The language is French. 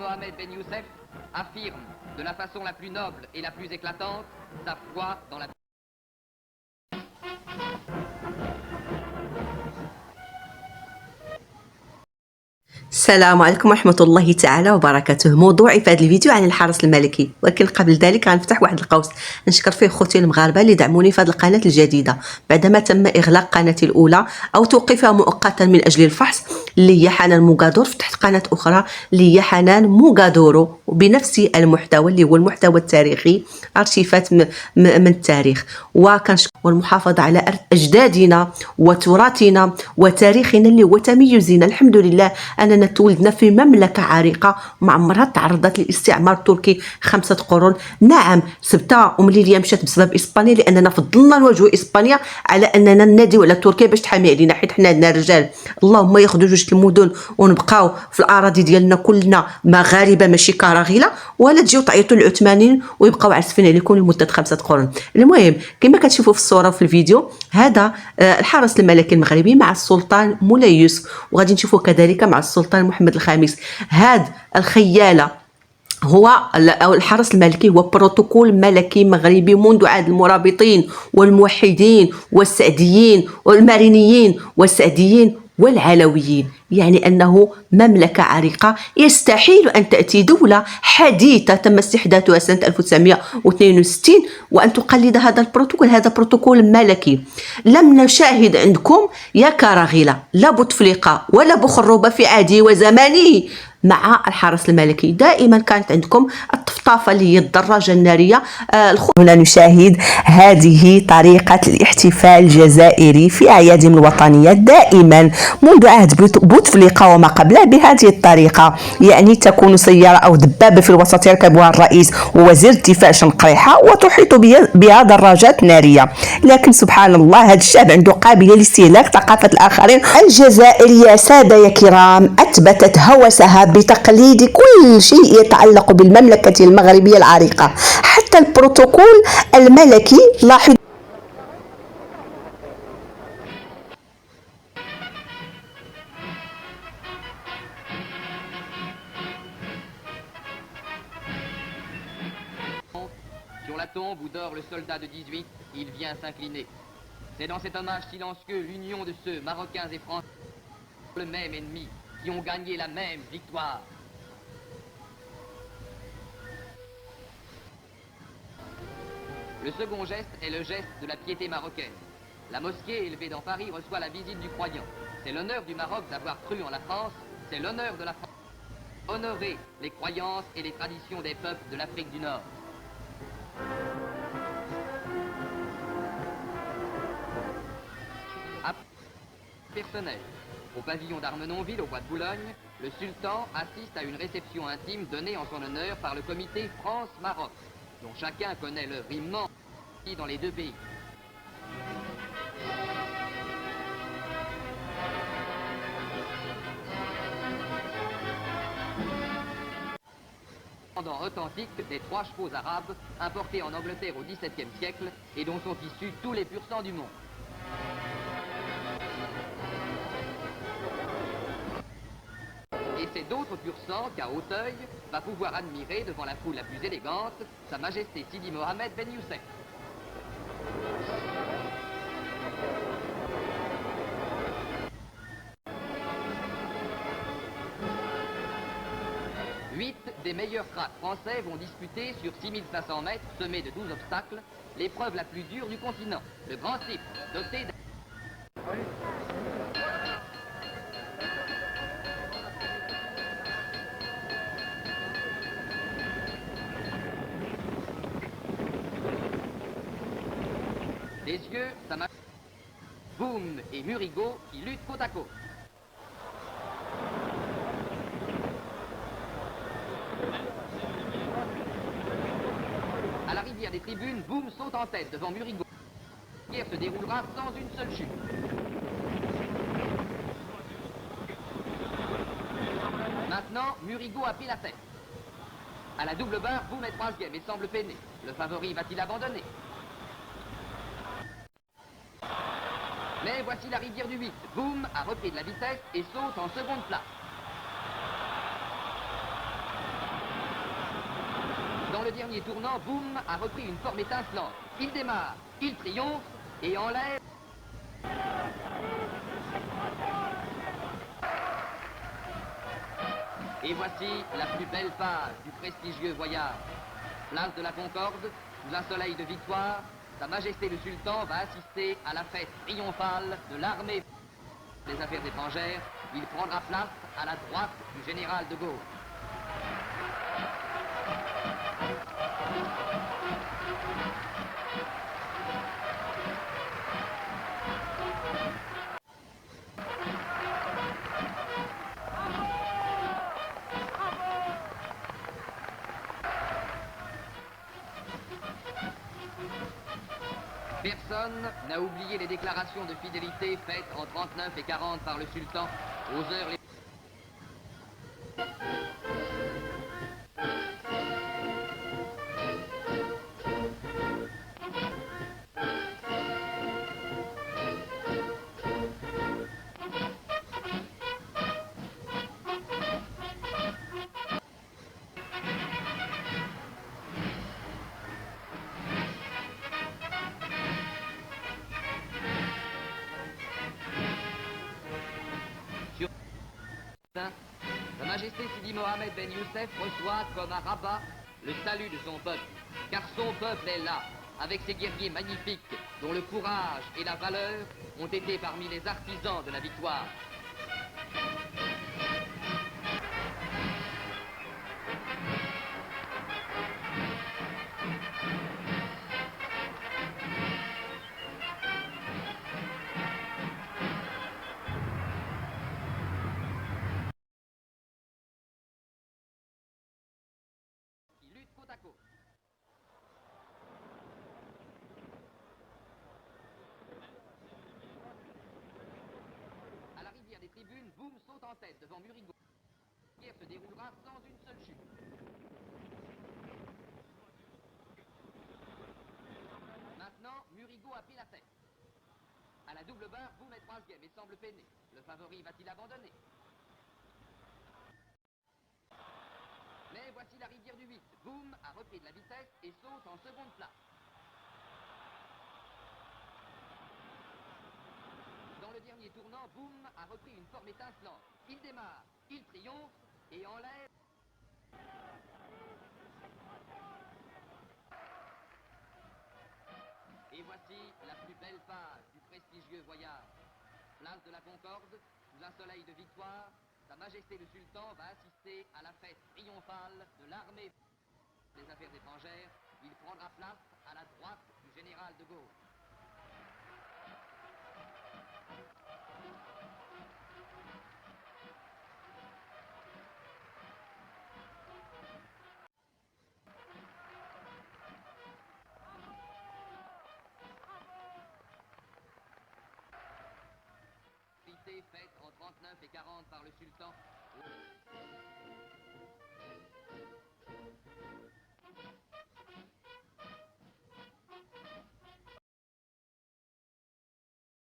Mohamed Ben Youssef affirme de la façon la plus noble et la plus éclatante sa foi dans la السلام عليكم ورحمة الله تعالى وبركاته. موضوعي في هذا الفيديو عن الحرس الملكي، ولكن قبل ذلك غنفتح واحد القوس نشكر فيه خوتي المغاربة اللي دعموني في هذه القناة الجديدة بعدما تم إغلاق قناتي الأولى أو توقيفها مؤقتا من أجل الفحص، اللي هي حنان موغادور. فتحت قناة أخرى اللي هي حنان موغادورو بنفس المحتوى اللي هو المحتوى التاريخي، أرشيفات من التاريخ، والمحافظة على إرث أجدادنا وتراثنا وتاريخنا اللي هو تميزنا. الحمد لله أننا تولدنا في مملكة عريقة ما عمرها تعرضت للاستعمار التركي 5 قرون. نعم سبتها ليليا مشات بسبب إسبانيا، لأننا فضلنا نواجهوا إسبانيا على أننا نناديو على تركيا باش تحامي علينا، حيت حنا عندنا رجال اللهم ياخذوا جوج المدن ونبقاو في الأراضي ديالنا كلنا مغاربة ماشي كراغيلة، ولا تجيو تعيطوا للعثمانيين ويبقاو عازفين عليكم لمدة 5 قرون. المهم كما كتشوفوا في الصورة وفي الفيديو هذا الحرس الملكي المغربي مع السلطان مولاي يوسف، وغادي نشوفوا كذلك مع السلطان محمد الخامس. هاد الخيالة أو الحرس الملكي هو بروتوكول ملكي مغربي منذ عهد المرابطين والموحدين والسعديين والمارينيين والسعديين والعلويين، يعني أنه مملكة عريقة يستحيل أن تأتي دولة حديثة تم استحداثها سنة 1962 وأن تقلد هذا البروتوكول. هذا بروتوكول ملكي. لم نشاهد عندكم يا كراغيلة لا بوتفليقة ولا بخروبة في عهده وزمانه مع الحرس الملكي. دائما كانت عندكم الطفطافة اللي هي الدراجة النارية. هنا نشاهد هذه طريقة الاحتفال الجزائري في أعيادهم الوطنية دائما منذ عهد بوتفليقة وما قبله بهذه الطريقة، يعني تكون سيارة أو دبابة في الوسط يركبها الرئيس ووزير الدفاع شنقريحة وتحيط بها دراجات نارية. لكن سبحان الله هذا الشعب عنده قابلية لاستهلاك ثقافة الآخرين. الجزائر يا سادة يا كرام أثبتت هوسها بتقليد كل شيء يتعلق بالمملكة المغربية العريقة، حتى البروتوكول الملكي. لاحظ sur la tombe où dort le soldat de 18, il vient s'incliner. C'est dans cet hommage silencieux l'union de ceux, Marocains et Français, le même ennemi, qui ont gagné la même victoire. Le second geste est le geste de la piété marocaine. La mosquée élevée dans Paris reçoit la visite du croyant. C'est l'honneur du Maroc d'avoir cru en la France, c'est l'honneur de la France honorer les croyances et les traditions des peuples de l'Afrique du Nord. Personnel. Au pavillon d'Armenonville, au bois de Boulogne, le sultan assiste à une réception intime donnée en son honneur par le comité France-Maroc, dont chacun connaît l'œuvre immense dans les deux pays. Authentique des 3 chevaux arabes importés en Angleterre au XVIIe siècle et dont sont issus tous les pur sangs du monde. Et c'est d'autres pur sangs qu'à Hauteuil va pouvoir admirer devant la foule la plus élégante Sa Majesté Sidi Mohamed Ben Youssef. Huit des meilleurs cracks français vont disputer sur 6500 mètres semés de 12 obstacles l'épreuve la plus dure du continent, le Grand Cypre, doté d'un... Des yeux, ça m'a... Boum et Murigo qui luttent côte à côte. À la rivière des tribunes, Boum saute en tête devant Murigo. La guerre se déroulera sans une seule chute. Maintenant, Murigo a pris la tête. À la double barre, Boum est 3e et semble peiner. Le favori va-t-il abandonner? Mais voici la rivière du 8. Boum a repris de la vitesse et saute en seconde place. dernier tournant, Boum a repris une forme étincelante. Il démarre, il triomphe et enlève... Et voici la plus belle page du prestigieux voyage. Place de la Concorde, sous un soleil de victoire, Sa Majesté le Sultan va assister à la fête triomphale de l'armée des affaires étrangères. Il prendra place à la droite du général de Gaulle. Personne n'a oublié les déclarations de fidélité faites en 39 et 40 par le sultan aux heures les... Sa Majesté Sidi Mohamed Ben Youssef reçoit comme un rabat le salut de son peuple, car son peuple est là, avec ses guerriers magnifiques, dont le courage et la valeur ont été parmi les artisans de la victoire. Qui luttent côte à côte. À la rivière des tribunes, Boum saute en tête devant Murigo. La guerre se déroulera sans une seule chute. Maintenant, Murigo a pris la tête. À la double barre, Boum est troisième et semble peiner. Le favori va-t-il abandonner? Mais voici la rivière du 8. Boum a repris de la vitesse et saute en seconde place. Dans le dernier tournant, Boum a repris une forme étincelante. Il démarre, il triomphe et enlève... Et voici la plus belle page du prestigieux voyage. Place de la Concorde, sous un soleil de victoire, Sa Majesté le Sultan va assister à la fête triomphale de l'armée des affaires étrangères. Il prendra place à la droite du général de Gaulle. Faite en 39 et 40 par le sultan.